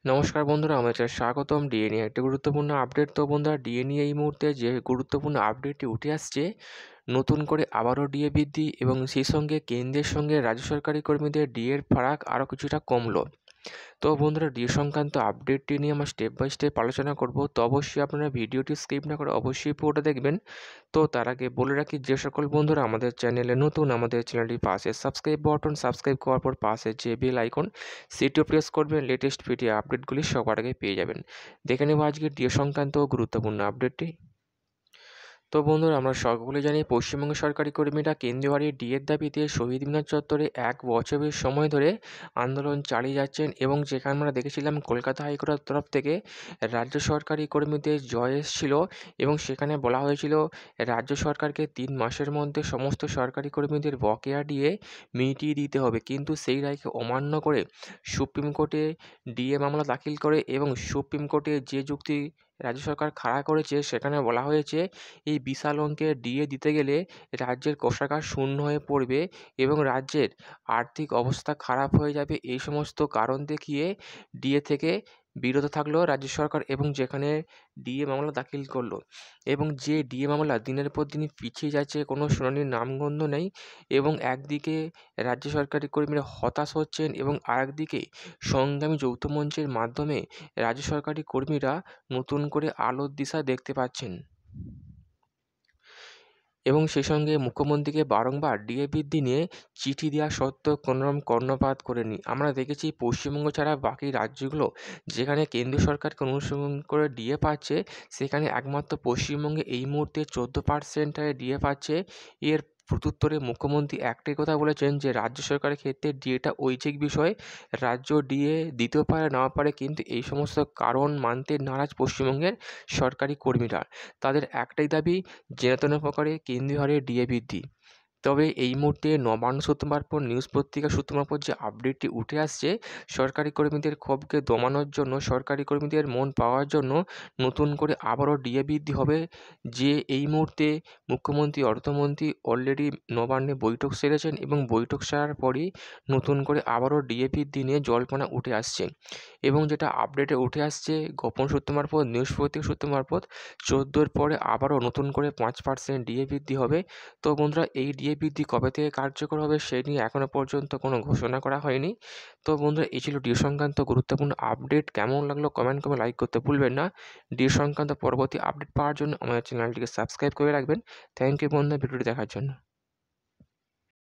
নমস্কার বন্ধুরা, আমাদের স্বাগতম ডিএ নিয়ে একটি গুরুত্বপূর্ণ আপডেট। তো বন্ধুরা, ডিএ নিয়ে এই মুহূর্তে যে গুরুত্বপূর্ণ আপডেটটি উঠে আসছে, নতুন করে আবারও ডিএ বৃদ্ধি এবং সেই সঙ্গে কেন্দ্রের সঙ্গে রাজ্য সরকারি কর্মীদের ডিএর ফারাক আরও কিছুটা কমলো। তো বন্ধুরা, ডিএ সংক্রান্ত আপডেটটি নিয়ে আমরা স্টেপ বাই স্টেপ আলোচনা করব। তো অবশ্যই আপনারা ভিডিওটি স্কিপ না করে অবশ্যই পুরোটা দেখবেন। তো তার আগে বলে রাখি, যে সকল বন্ধুরা আমাদের চ্যানেলে নতুন, আমাদের চ্যানেলটির পাশে সাবস্ক্রাইব বাটন, সাবস্ক্রাইব করার পর পাশে যে বেল আইকন সেটিও প্রেস করবেন, লেটেস্ট ভিডিও আপডেটগুলি সবার আগে পেয়ে যাবেন। দেখে নেব আজকে ডিএ সংক্রান্ত গুরুত্বপূর্ণ আপডেটটি। তো বন্ধুরা, আমরা সকলে জানি পশ্চিমবঙ্গ সরকারি কর্মীরা কেন্দ্রীয় হারে ডিএর দাবিতে শহীদ মিনার চত্বরে 1 বছরের সময় ধরে আন্দোলন চালিয়ে যাচ্ছেন এবং যেখানে আমরা দেখেছিলাম কলকাতা হাইকোর্টের তরফ থেকে রাজ্য সরকারি কর্মীদের জয় এসেছিল এবং সেখানে বলা হয়েছিল রাজ্য সরকারকে 3 মাসের মধ্যে সমস্ত সরকারি কর্মীদের বকেয়া ডিএ মিটিয়ে দিতে হবে। কিন্তু সেই রায়কে অমান্য করে সুপ্রিম কোর্টে ডিএ মামলা দাখিল করে এবং সুপ্রিম কোর্টে যে যুক্তি রাজ্য সরকার খাড়া করেছে সেখানে বলা হয়েছে এই বিশাল অঙ্কের ডিএ দিতে গেলে রাজ্যের কোষাগার শূন্য হয়ে পড়বে এবং রাজ্যের আর্থিক অবস্থা খারাপ হয়ে যাবে। এই সমস্ত কারণ দেখিয়ে ডিএ থেকে বিরত থাকলো রাজ্য সরকার এবং যেখানে ডিএ মামলা দাখিল করলো এবং যে ডিএ মামলা দিনের পর দিন পিছিয়ে যাচ্ছে, কোনো শুনানির নামগন্ধ নেই এবং একদিকে রাজ্য সরকারি কর্মীরা হতাশ হচ্ছেন এবং আরেকদিকে সংগ্রামী যৌথ মঞ্চের মাধ্যমে রাজ্য সরকারি কর্মীরা নতুন করে আলোর দিশা দেখতে পাচ্ছেন এবং সেই সঙ্গে মুখ্যমন্ত্রীকে বারংবার ডিএ বৃদ্ধি নিয়ে চিঠি দেওয়া সত্ত্বেও কোনোরকম কর্ণপাত করেনি। আমরা দেখেছি পশ্চিমবঙ্গ ছাড়া বাকি রাজ্যগুলো যেখানে কেন্দ্রীয় সরকারকে অনুসরণ করে ডিএ পাচ্ছে, সেখানে একমাত্র পশ্চিমবঙ্গে এই মুহূর্তে 14% হারে ডিএ পাচ্ছে। এর প্রত্যুত্তরে মুখ্যমন্ত্রী একটাই কথা বলেছেন যে রাজ্য সরকারের ক্ষেত্রে ডিএটা ঐচ্ছিক বিষয়, রাজ্য ডিএ দিতেও পারে নাও পারে, কিন্তু এই সমস্ত কারণ মানতে নারাজ পশ্চিমবঙ্গের সরকারি কর্মীরা। তাদের একটাই দাবি, যেন প্রকারে কেন্দ্রীয় হারে ডিএ বৃদ্ধি। তবে এই মুহূর্তে নবান্ন সূত্র মারফত, নিউজ পত্রিকা সূত্র মারফত যে আপডেটটি উঠে আসছে, সরকারি কর্মীদের ক্ষোভকে দমানোর জন্য, সরকারি কর্মীদের মন পাওয়ার জন্য নতুন করে আবারও ডিএ বৃদ্ধি হবে। যে এই মুহূর্তে মুখ্যমন্ত্রী, অর্থমন্ত্রী অলরেডি নবান্নে বৈঠক সেরেছেন এবং বৈঠক সারার পরই নতুন করে আবারও ডিএ বৃদ্ধি নিয়ে জল্পনা উঠে আসছে এবং যেটা আপডেটে উঠে আসছে গোপন সূত্র মারফত, নিউজ পত্রিকা সূত্র মারফত, 14-র পরে আবারও নতুন করে 5% ডিএ বৃদ্ধি হবে। তো বন্ধুরা, এই ডিএ বৃদ্ধি কবে থেকে কার্যকর হবে সে নিয়ে এখনও পর্যন্ত কোনো ঘোষণা করা হয়নি। তো বন্ধুরা, এই ছিল ডিএ সংক্রান্ত গুরুত্বপূর্ণ আপডেট। কেমন লাগলো কমেন্ট করে লাইক করতে ভুলবেন না। ডিএ সংক্রান্ত পরবর্তী আপডেট পাওয়ার জন্য আমাদের চ্যানেলটিকে সাবস্ক্রাইব করে রাখবেন। থ্যাংক ইউ বন্ধুরা ভিডিওটি দেখার জন্য।